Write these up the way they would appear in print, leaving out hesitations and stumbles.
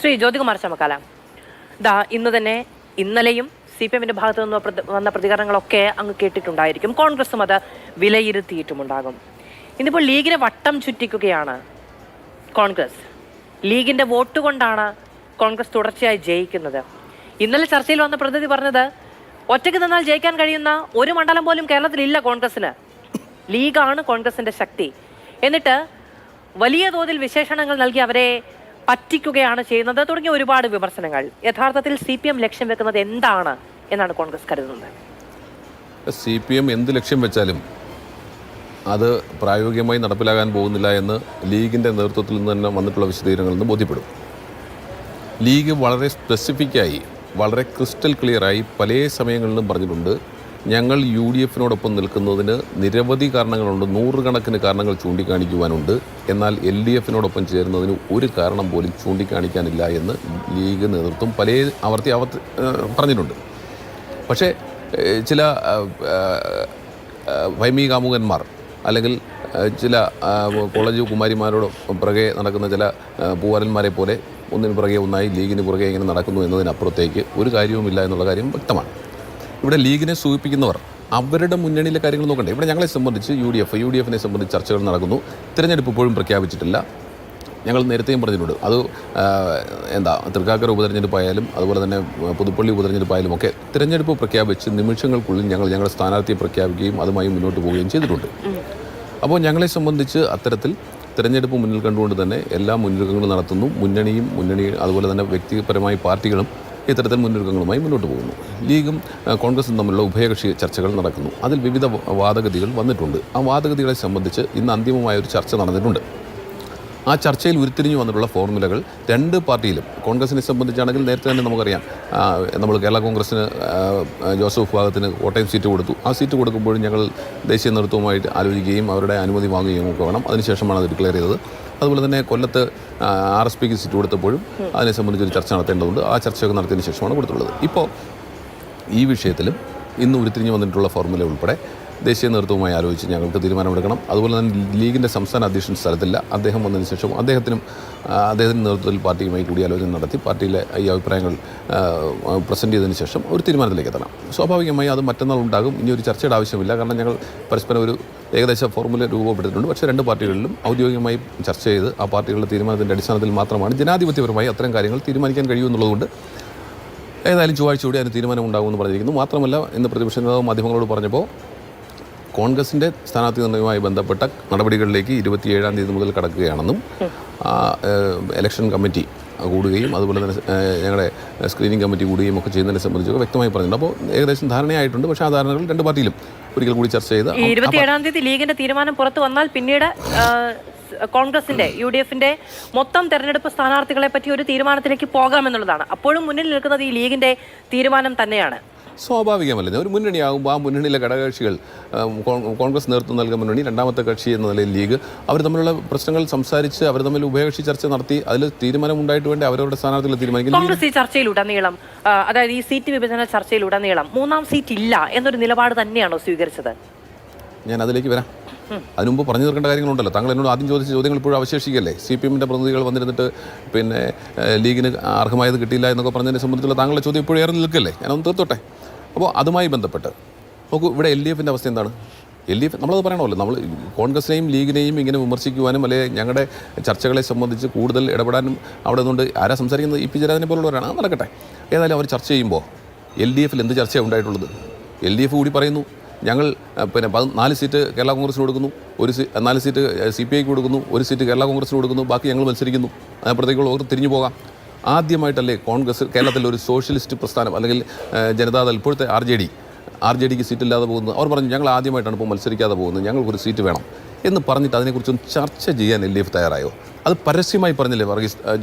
ശ്രീ ജ്യോതികുമാർ ചമക്കാല, ഇന്ന് തന്നെ ഇന്നലെയും CPM-ന്റെ ഭാഗത്തു നിന്ന് വന്ന പ്രതികരണങ്ങളൊക്കെ അങ്ങ് കേട്ടിട്ടുണ്ടായിരിക്കും. കോൺഗ്രസും അത് വിലയിരുത്തിയിട്ടുമുണ്ടാകും. ഇന്നിപ്പോൾ ലീഗിനെ വട്ടം ചുറ്റിക്കുകയാണ് കോൺഗ്രസ്. ലീഗിന്റെ വോട്ട് കൊണ്ടാണ് കോൺഗ്രസ് തുടർച്ചയായി ജയിക്കുന്നത്. ഇന്നലെ ചർച്ചയിൽ വന്ന പ്രതിനിധി പറഞ്ഞത് ഒറ്റയ്ക്ക് നിന്നാൽ ജയിക്കാൻ കഴിയുന്ന ഒരു മണ്ഡലം പോലും കേരളത്തിലില്ല കോൺഗ്രസിന്. ലീഗാണ് കോൺഗ്രസിന്റെ ശക്തി. എന്നിട്ട് വലിയ തോതിൽ വിശേഷണങ്ങൾ നൽകി അവരെ പറ്റിക്കുകയാണ് ചെയ്യുന്നത് തുടങ്ങിയ ഒരുപാട് വിമർശനങ്ങൾ. യഥാർത്ഥത്തിൽ CPM ലക്ഷ്യം വെക്കുന്നത് എന്താണ് എന്നാണ് കോൺഗ്രസ് കരുതുന്നത്? CPM എന്ത് ലക്ഷ്യം വെച്ചാലും അത് പ്രായോഗികമായി നടപ്പിലാകാൻ പോകുന്നില്ല എന്ന് ലീഗിൻ്റെ നേതൃത്വത്തിൽ നിന്ന് തന്നെ വന്നിട്ടുള്ള വിശദീകരണങ്ങളിൽ നിന്ന് ബോധ്യപ്പെടും. ലീഗ് വളരെ സ്പെസിഫിക്കായി, വളരെ ക്രിസ്റ്റൽ ക്ലിയറായി പല സമയങ്ങളിലും പറഞ്ഞിട്ടുണ്ട്, ഞങ്ങൾ UDF-നോടൊപ്പം നിൽക്കുന്നതിന് നിരവധി കാരണങ്ങളുണ്ട്, നൂറുകണക്കിന് കാരണങ്ങൾ ചൂണ്ടിക്കാണിക്കുവാനുണ്ട്. എന്നാൽ LDF-നോടൊപ്പം ചേരുന്നതിന് ഒരു കാരണം പോലും ചൂണ്ടിക്കാണിക്കാനില്ല എന്ന് ലീഗ് നേതൃത്വം പല ആവർത്തി പറഞ്ഞിട്ടുണ്ട്. പക്ഷേ ചില വൈമി കാമുകന്മാർ അല്ലെങ്കിൽ ചില കോളേജ് കുമാരിമാരോട് പുറകെ നടക്കുന്ന ചില പൂവാരന്മാരെ പോലെ ഒന്നിന് പുറകെ ഒന്നായി ലീഗിന് പുറകെ ഇങ്ങനെ നടക്കുന്നു എന്നതിനപ്പുറത്തേക്ക് ഒരു കാര്യവുമില്ല എന്നുള്ള കാര്യം വ്യക്തമാണ്. ഇവിടെ ലീഗിനെ സൂചിപ്പിക്കുന്നവർ അവരുടെ മുന്നണിയിലെ കാര്യങ്ങൾ നോക്കണ്ടേ? ഇവിടെ ഞങ്ങളെ സംബന്ധിച്ച് UDF-നെ സംബന്ധിച്ച് ചർച്ചകൾ നടക്കുന്നു. തിരഞ്ഞെടുപ്പ് ഇപ്പോഴും പ്രഖ്യാപിച്ചിട്ടില്ല. ഞങ്ങൾ നേരത്തെയും പറഞ്ഞിട്ടുണ്ട്, അത് തൃക്കാക്കര ഉപതെരഞ്ഞെടുപ്പായാലും അതുപോലെ തന്നെ പുതുപ്പള്ളി ഉപതെരഞ്ഞെടുപ്പായാലും ഒക്കെ തിരഞ്ഞെടുപ്പ് പ്രഖ്യാപിച്ച് നിമിഷങ്ങൾക്കുള്ളിൽ ഞങ്ങളുടെ സ്ഥാനാർത്ഥിയെ പ്രഖ്യാപിക്കുകയും അതുമായി മുന്നോട്ട് പോവുകയും ചെയ്തിട്ടുണ്ട്. അപ്പോൾ ഞങ്ങളെ സംബന്ധിച്ച് അത്തരത്തിൽ തിരഞ്ഞെടുപ്പ് മുന്നിൽ കണ്ടുകൊണ്ട് തന്നെ എല്ലാ മുന്നൊരുക്കങ്ങളും നടത്തുന്നു. മുന്നണി അതുപോലെ തന്നെ വ്യക്തിപരമായി പാർട്ടികളും ഇത്തരത്തിൽ മുന്നൊരുക്കങ്ങളുമായി മുന്നോട്ട് പോകുന്നു. ലീഗും കോൺഗ്രസും തമ്മിലുള്ള ഉഭയകക്ഷി ചർച്ചകൾ നടക്കുന്നു. അതിൽ വിവിധ വാദഗതികൾ വന്നിട്ടുണ്ട്. ആ വാദഗതികളെ സംബന്ധിച്ച് ഇന്ന് അന്തിമമായൊരു ചർച്ച നടന്നിട്ടുണ്ട്. ആ ചർച്ചയിൽ ഉരുത്തിരിഞ്ഞു വന്നിട്ടുള്ള ഫോർമുലകൾ രണ്ട് പാർട്ടിയിലും, കോൺഗ്രസിനെ സംബന്ധിച്ചാണെങ്കിൽ നേരത്തെ തന്നെ നമുക്കറിയാം, നമ്മൾ കേരള കോൺഗ്രസിന് ജോസഫ് വിഭാഗത്തിന് കോട്ടയം സീറ്റ് കൊടുത്തു. ആ സീറ്റ് കൊടുക്കുമ്പോഴും ഞങ്ങൾ ദേശീയ നേതൃത്വവുമായിട്ട് ആലോചിക്കുകയും അവരുടെ അനുമതി വാങ്ങുകയും ഒക്കെ വേണം. അതിനുശേഷമാണ് അത് ഡിക്ലെയർ ചെയ്തത്. അതുപോലെ തന്നെ കൊല്ലത്ത് RSPക്ക് സീറ്റ് കൊടുത്തപ്പോഴും അതിനെ സംബന്ധിച്ചൊരു ചർച്ച നടത്തേണ്ടതുണ്ട്. ആ ചർച്ചയൊക്കെ നടത്തിയതിന് ശേഷമാണ് കൊടുത്തുള്ളത്. ഇപ്പോൾ ഈ വിഷയത്തിലും ഇന്ന് ഉരുത്തിരിഞ്ഞ് വന്നിട്ടുള്ള ഫോർമുല ഉൾപ്പെടെ ദേശീയ നേതൃത്വവുമായി ആലോചിച്ച് ഞങ്ങൾക്ക് തീരുമാനമെടുക്കണം. അതുപോലെ തന്നെ ലീഗിൻ്റെ സംസ്ഥാന അധ്യക്ഷൻ സ്ഥലത്തില്ല. അദ്ദേഹം വന്നതിന് ശേഷം അദ്ദേഹത്തിൻ്റെ നേതൃത്വത്തിൽ പാർട്ടിയുമായി കൂടിയാലോചന നടത്തി പാർട്ടിയിലെ ഈ അഭിപ്രായങ്ങൾ പ്രസൻറ്റ് ചെയ്തതിന് ശേഷം ഒരു തീരുമാനത്തിലേക്ക് എത്തണം. സ്വാഭാവികമായി അത് മറ്റന്നാൾ ഉണ്ടാകും. ഇനി ഒരു ചർച്ചയുടെ ആവശ്യമില്ല. കാരണം ഞങ്ങൾ പരസ്പരം ഒരു ഏകദേശ ഫോർമുല രൂപപ്പെട്ടിട്ടുണ്ട്. പക്ഷേ രണ്ട് പാർട്ടികളിലും ഔദ്യോഗികമായി ചർച്ച ചെയ്ത് ആ പാർട്ടികളുടെ തീരുമാനത്തിൻ്റെ അടിസ്ഥാനത്തിൽ മാത്രമാണ് ജനാധിപത്യപരമായി അത്തരം കാര്യങ്ങൾ തീരുമാനിക്കാൻ കഴിയുമെന്നുള്ളതുകൊണ്ട് ഏതായാലും ചൊവ്വാഴ്ച കൂടി അതിന് തീരുമാനം ഉണ്ടാകുമെന്ന് പറഞ്ഞിരിക്കുന്നു. മാത്രമല്ല, ഇന്ന് പ്രതിപക്ഷ നേതാവ് മാധ്യമങ്ങളോട് പറഞ്ഞപ്പോൾ കോൺഗ്രസിൻ്റെ സ്ഥാനാർത്ഥി നിർണ്ണയവുമായി ബന്ധപ്പെട്ട നടപടികളിലേക്ക് 27-ാം തീയതി മുതൽ കടക്കുകയാണെന്നും ഇലക്ഷൻ കമ്മിറ്റി കൂടുകയും അതുപോലെ തന്നെ ഞങ്ങളുടെ സ്ക്രീനിങ് കമ്മിറ്റി കൂടുകയും ഒക്കെ ചെയ്യുന്നതിനെ സംബന്ധിച്ചൊക്കെ വ്യക്തമായി പറഞ്ഞിട്ടുണ്ട്. അപ്പോൾ ഏകദേശം ധാരണയായിട്ടുണ്ട്. പക്ഷേ ആ ധാരണകൾ രണ്ട് പാർട്ടിയിലും ഒരിക്കൽ കൂടി ചർച്ച ചെയ്ത് 27-ാം തീയതി ലീഗിന്റെ തീരുമാനം പുറത്തു വന്നാൽ പിന്നീട് കോൺഗ്രസിന്റെ UDF-ന്റെ മൊത്തം തെരഞ്ഞെടുപ്പ് സ്ഥാനാർത്ഥികളെ പറ്റി ഒരു തീരുമാനത്തിലേക്ക് പോകാമെന്നുള്ളതാണ്. അപ്പോഴും മുന്നിൽ നിൽക്കുന്നത് ഈ ലീഗിന്റെ തീരുമാനം തന്നെയാണ്. സ്വാഭാവികമല്ല. ഒരു മുന്നണിയാകുമ്പോൾ ആ മുന്നണിയിലെ ഘടകകക്ഷികൾ, കോൺഗ്രസ് നേതൃത്വം നൽകുന്ന മുന്നണി, രണ്ടാമത്തെ കക്ഷി എന്ന നിലയിൽ ലീഗ്, അവർ തമ്മിലുള്ള പ്രശ്നങ്ങൾ സംസാരിച്ച് അവർ തമ്മിൽ ഉഭയകക്ഷി ചർച്ച നടത്തി അതിൽ തീരുമാനം ഉണ്ടായിട്ട് വേണ്ടി അവരവരുടെ സ്ഥാനാർത്ഥികളെ തീരുമാനിക്കും. കോൺഗ്രസ് ഈ ചർച്ചയിലുടനീളം, അതായത് ഈ സീറ്റ് വിഭജന ചർച്ചയിലുടനീളം മൂന്നാം സീറ്റ് ഇല്ല എന്നൊരു നിലപാട് തന്നെയാണോ സ്വീകരിച്ചത്? ഞാൻ അതിലേക്ക് വരാം. അതിനുമുമ്പ് പറഞ്ഞു തീർക്കേണ്ട കാര്യങ്ങളുണ്ടല്ലോ. താങ്കൾ എന്നോട് ആദ്യം ചോദിച്ച ചോദ്യങ്ങൾ ഇപ്പോഴും അവശേഷിക്കല്ലേ? CPM-ന്റെ പ്രതിനിധികൾ വന്നിരുന്നിട്ട് പിന്നെ ലീഗിന് അർഹമായത് കിട്ടിയില്ല എന്നൊക്കെ പറഞ്ഞതിനെ സംബന്ധിച്ചുള്ള താങ്കളുടെ ചോദ്യം ഇപ്പോഴും ഏറെ നിൽക്കല്ലേ? ഞാനൊന്ന് തീർത്തോട്ടെ. അപ്പോൾ അതുമായി ബന്ധപ്പെട്ട് നോക്കൂ, ഇവിടെ LDF-ന്റെ അവസ്ഥ എന്താണ്? LDF നമ്മളത് പറയണമല്ലോ. നമ്മൾ കോൺഗ്രസിനെയും ലീഗിനെയും ഇങ്ങനെ വിമർശിക്കുവാനും അല്ലെങ്കിൽ ഞങ്ങളുടെ ചർച്ചകളെ സംബന്ധിച്ച് കൂടുതൽ ഇടപെടാനും അവിടെ നിന്നുകൊണ്ട് ആരാ സംസാരിക്കുന്നത്? EP ജയരാജനെ പോലുള്ളവരാണ്. അത് നടക്കട്ടെ. ഏതായാലും അവർ ചർച്ച ചെയ്യുമ്പോൾ LDF-ൽ എന്ത് ചർച്ചയാണ് ഉണ്ടായിട്ടുള്ളത്? LDF കൂടി പറയുന്നു, ഞങ്ങൾ പിന്നെ 4 സീറ്റ് കേരള കോൺഗ്രസിന് കൊടുക്കുന്നു, 4 സീറ്റ് CPIക്ക് കൊടുക്കുന്നു, 1 സീറ്റ് കേരള കോൺഗ്രസിന് കൊടുക്കുന്നു, ബാക്കി ഞങ്ങൾ മത്സരിക്കുന്നു. അതിനപ്പുറത്തേക്കുള്ള തിരിഞ്ഞു പോകാം. ആദ്യമായിട്ടല്ലേ കോൺഗ്രസ് കേരളത്തിൽ ഒരു സോഷ്യലിസ്റ്റ് പ്രസ്ഥാനം അല്ലെങ്കിൽ ജനതാദൾ, ഇപ്പോഴത്തെ RJDക്ക് സീറ്റില്ലാതെ പോകുന്നത്? അവർ പറഞ്ഞു ഞങ്ങൾ ആദ്യമായിട്ടാണ് ഇപ്പോൾ മത്സരിക്കാതെ പോകുന്നത്, ഞങ്ങൾക്കൊരു സീറ്റ് വേണം എന്ന് പറഞ്ഞിട്ട് അതിനെക്കുറിച്ചൊന്നും ചർച്ച ചെയ്യാൻ LDF തയ്യാറായോ? അത് പരസ്യമായി പറഞ്ഞില്ലേ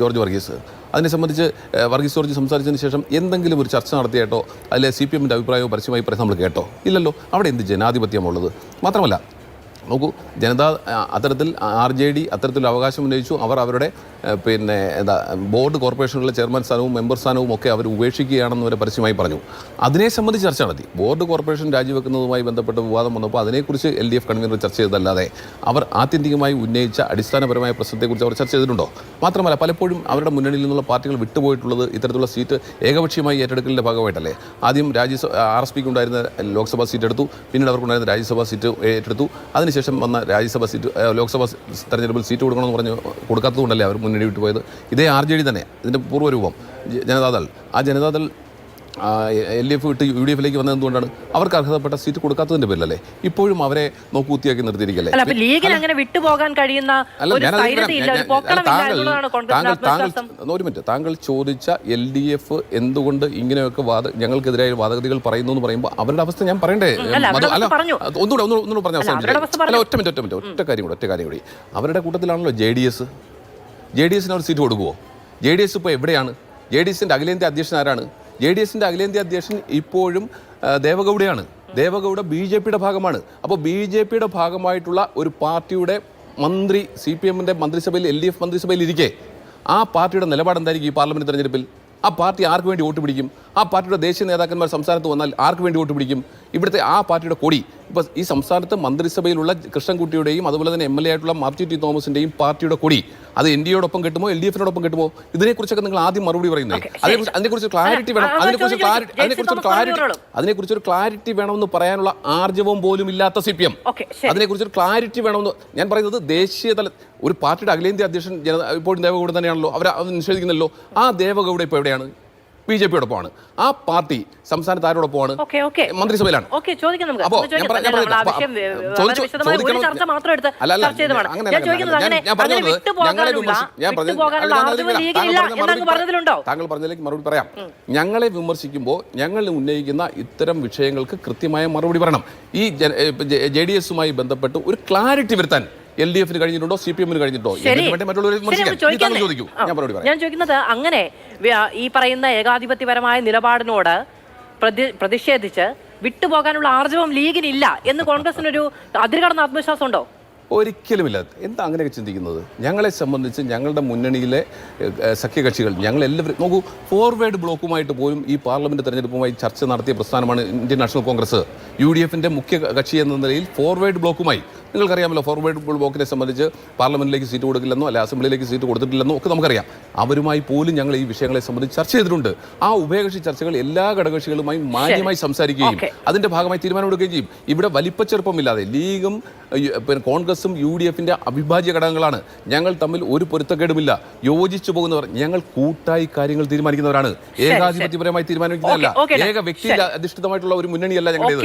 ജോർജ് വർഗീസ്? അതിനെ സംബന്ധിച്ച് വർഗീസ് ജോർജ് സംസാരിച്ചതിന് ശേഷം എന്തെങ്കിലും ഒരു ചർച്ച നടത്തിയേട്ടോ അതിലെ CPM-ന്റെ അഭിപ്രായവും പരസ്യമായി നമ്മൾ കേട്ടോ? ഇല്ലല്ലോ. അവിടെ എന്ത് ജനാധിപത്യമുള്ളത്? മാത്രമല്ല, നോക്കൂ, ജനതാ അത്തരത്തിൽ RJD അത്തരത്തിൽ അവകാശം ഉന്നയിച്ചു. അവർ അവരുടെ പിന്നെ ബോർഡ് കോർപ്പറേഷനുകളിലെ ചെയർമാൻ സ്ഥാനവും മെമ്പർ സ്ഥാനവും ഒക്കെ അവർ ഉപേക്ഷിക്കുകയാണെന്ന് വരെ പരസ്യമായി പറഞ്ഞു. അതിനെ സംബന്ധിച്ച് ചർച്ച നടത്തി. ബോർഡ് കോർപ്പറേഷൻ രാജിവെക്കുന്നതുമായി ബന്ധപ്പെട്ട വിവാദം വന്നപ്പോൾ അതിനെക്കുറിച്ച് LDF കൺവീനർ ചർച്ച ചെയ്തതല്ലാതെ അവർ ആത്യന്തികമായി ഉന്നയിച്ച അടിസ്ഥാനപരമായ പ്രശ്നത്തെക്കുറിച്ച് അവർ ചർച്ച ചെയ്തിട്ടുണ്ടോ? മാത്രമല്ല, പലപ്പോഴും അവരുടെ മുന്നണിയിൽ നിന്നുള്ള പാർട്ടികൾ വിട്ടുപോയിട്ടുള്ളത് ഇത്തരത്തിലുള്ള സീറ്റ് ഏകപക്ഷീയമായി ഏറ്റെടുക്കലിൻ്റെ ഭാഗമായിട്ടല്ലേ. ആദ്യം RSPക്ക് ഉണ്ടായിരുന്ന ലോക്സഭാ സീറ്റ് എടുത്തു, പിന്നീട് അവർക്കുണ്ടായിരുന്ന രാജ്യസഭാ സീറ്റ് ഏറ്റെടുത്തു. അതിനുശേഷം വന്ന രാജ്യസഭാ സീറ്റ് ലോക്സഭാ തെരഞ്ഞെടുപ്പിൽ സീറ്റ് കൊടുക്കണമെന്ന് പറഞ്ഞ് കൊടുക്കാത്തതുകൊണ്ടല്ലേ അവർ മുന്നണി വിട്ടുപോയത്. ഇതേ RJD തന്നെ ഇതിൻ്റെ പൂർവ്വരൂപം ജനതാദൾ. ആ ജനതാദൾ LDF വിട്ട് UDFിലേക്ക് വന്നത് എന്തുകൊണ്ടാണ്? അവർക്ക് അർഹതപ്പെട്ട സീറ്റ് കൊടുക്കാത്തതിന്റെ പേരിലല്ലേ. ഇപ്പോഴും അവരെ നോക്കൂത്തിയാക്കി നിർത്തിയിരിക്കല്ലേ. ഒരു മിനിറ്റ്, താങ്കൾ ചോദിച്ച LDF എന്തുകൊണ്ട് ഇങ്ങനെയൊക്കെ ഞങ്ങൾക്കെതിരായ വാദഗതികൾ പറയുന്നു എന്ന് പറയുമ്പോൾ അവരുടെ അവസ്ഥ ഞാൻ പറയണ്ടേ? ഒന്നുകൂടെ പറഞ്ഞ അവസാനം ഒറ്റ കാര്യം കൂടി. അവരുടെ കൂട്ടത്തിലാണല്ലോ JDS അവർ സീറ്റ് കൊടുക്കുമോ? JDS ഇപ്പോൾ എവിടെയാണ്? JDSന്റെ അഖിലേന്ത്യാ അധ്യക്ഷൻ ആരാണ്? JDSന്റെ അഖിലേന്ത്യാ അധ്യക്ഷൻ ഇപ്പോഴും ദേവഗൗഡയാണ്. ദേവഗൗഡ BJPയുടെ ഭാഗമാണ്. അപ്പോൾ BJPയുടെ ഭാഗമായിട്ടുള്ള ഒരു പാർട്ടിയുടെ മന്ത്രി CPMന്റെ മന്ത്രിസഭയിൽ LDF മന്ത്രിസഭയിൽ ഇരിക്കെ ആ പാർട്ടിയുടെ നിലപാട് എന്തായിരിക്കും ഈ പാർലമെന്റ് തെരഞ്ഞെടുപ്പിൽ? ആ പാർട്ടി ആർക്ക് വേണ്ടി വോട്ട് പിടിക്കും? ആ പാർട്ടിയുടെ ദേശീയ നേതാക്കന്മാർ സംസ്ഥാനത്ത് വന്നാൽ ആർക്ക് വേണ്ടി വോട്ട് പിടിക്കും? ഇവിടുത്തെ ആ പാർട്ടിയുടെ കൊടി ഇപ്പോൾ ഈ സംസ്ഥാനത്ത് മന്ത്രിസഭയിലുള്ള കൃഷ്ണൻകുട്ടിയുടെയും അതുപോലെ തന്നെ MLA ആയിട്ടുള്ള മാർട്ടി T. തോമസിൻ്റെയും പാർട്ടിയുടെ കൊടി അത് NDAയോടൊപ്പം കിട്ടുമോ LDFിനോടൊപ്പം കിട്ടുമോ? ഇതിനെക്കുറിച്ചൊക്കെ നിങ്ങൾ ആദ്യം മറുപടി പറയുന്നത്. അതിനെക്കുറിച്ച് ക്ലാരിറ്റി വേണം. അതിനെക്കുറിച്ചൊരു ക്ലാരിറ്റി വേണമെന്ന് പറയാനുള്ള ആർജവം പോലും ഇല്ലാത്ത CPM. അതിനെക്കുറിച്ചൊരു ക്ലാരിറ്റി വേണമെന്ന് ഞാൻ പറയുന്നത് ദേശീയ തല ഒരു പാർട്ടിയുടെ അഖിലേന്ത്യാ അധ്യക്ഷൻ ഇപ്പോഴും ദേവഗൗഡ തന്നെയാണല്ലോ. അവർ അത് നിഷേധിക്കുന്നല്ലോ. ആ ദേവഗൗഡ ഇപ്പോൾ എവിടെയാണ്? BJPയോടൊപ്പമാണ്. ആ പാർട്ടി സംസ്ഥാനത്ത് ആരോടൊപ്പമാണ്? മന്ത്രിസഭയിലാണ്. താങ്കൾ പറഞ്ഞതിലേക്ക് മറുപടി പറയാം. ഞങ്ങളെ വിമർശിക്കുമ്പോൾ ഞങ്ങൾ ഉന്നയിക്കുന്ന ഇത്തരം വിഷയങ്ങൾക്ക് കൃത്യമായ മറുപടി പറയണം. ഈ JDSുമായി ബന്ധപ്പെട്ട് ഒരു ക്ലാരിറ്റി വരുത്താൻ LDFിന് കഴിഞ്ഞിട്ടുണ്ടോ? CPMന് കഴിഞ്ഞിട്ടോ? ഞാൻ ചോദിക്കുന്നത് അങ്ങനെ ഈ പറയുന്ന ഏകാധിപത്യപരമായ നിലപാടിനോട് പ്രതിഷേധിച്ച് വിട്ടുപോകാനുള്ള ആർജവം ലീഗിനില്ല എന്ന് കോൺഗ്രസിനൊരു അതിരുകടന്ന ആത്മവിശ്വാസം ഉണ്ടോ? ഒരിക്കലുമില്ല. എന്താ അങ്ങനെയൊക്കെ ചിന്തിക്കുന്നത്? ഞങ്ങളെ സംബന്ധിച്ച് ഞങ്ങളുടെ മുന്നണിയിലെ സഖ്യകക്ഷികൾ ഞങ്ങളെല്ലാവരും നോക്കൂ, ഫോർവേഡ് ബ്ലോക്കുമായിട്ട് പോലും ഈ പാർലമെന്റ് തെരഞ്ഞെടുപ്പുമായി ചർച്ച നടത്തിയ പ്രസ്ഥാനമാണ് ഇന്ത്യൻ നാഷണൽ കോൺഗ്രസ്. UDFിന്റെ മുഖ്യ കക്ഷി എന്ന നിലയിൽ ഫോർവേഡ് ബ്ലോക്കുമായി നിങ്ങൾക്കറിയാമല്ലോ. ഫോർവേഡ് ബ്ലോക്കിനെ സംബന്ധിച്ച് പാർലമെന്റിലേക്ക് സീറ്റ് കൊടുക്കില്ലെന്നോ അല്ലെ അസംബ്ലിയിലേക്ക് സീറ്റ് കൊടുത്തിട്ടില്ലെന്നോ ഒക്കെ നമുക്കറിയാം. അവരുമായി പോലും ഞങ്ങൾ ഈ വിഷയങ്ങളെ സംബന്ധിച്ച് ചർച്ച ചെയ്തിട്ടുണ്ട്. ആ ഉഭയകക്ഷി ചർച്ചകൾ എല്ലാ ഘടകകക്ഷികളുമായി മാന്യമായി സംസാരിക്കുകയും അതിന്റെ ഭാഗമായി തീരുമാനമെടുക്കുകയും ചെയ്യും. ഇവിടെ വലിപ്പച്ചെറുപ്പമില്ലാതെ ലീഗും കോൺഗ്രസും UDFിന്റെ അവിഭാജ്യ ഘടകങ്ങളാണ്. ഞങ്ങൾ തമ്മിൽ ഒരു പൊരുത്തക്കേടുമില്ല. യോജിച്ചു പോകുന്നവർ. ഞങ്ങൾ കൂട്ടായി കാര്യങ്ങൾ തീരുമാനിക്കുന്നവരാണ്. ഏകാധിപത്യപരമായി തീരുമാനിക്കുന്നതല്ല. ഏക വ്യക്തി അധിഷ്ഠിതമായിട്ടുള്ള ഒരു മുന്നണിയല്ല ഞങ്ങളുടേത്.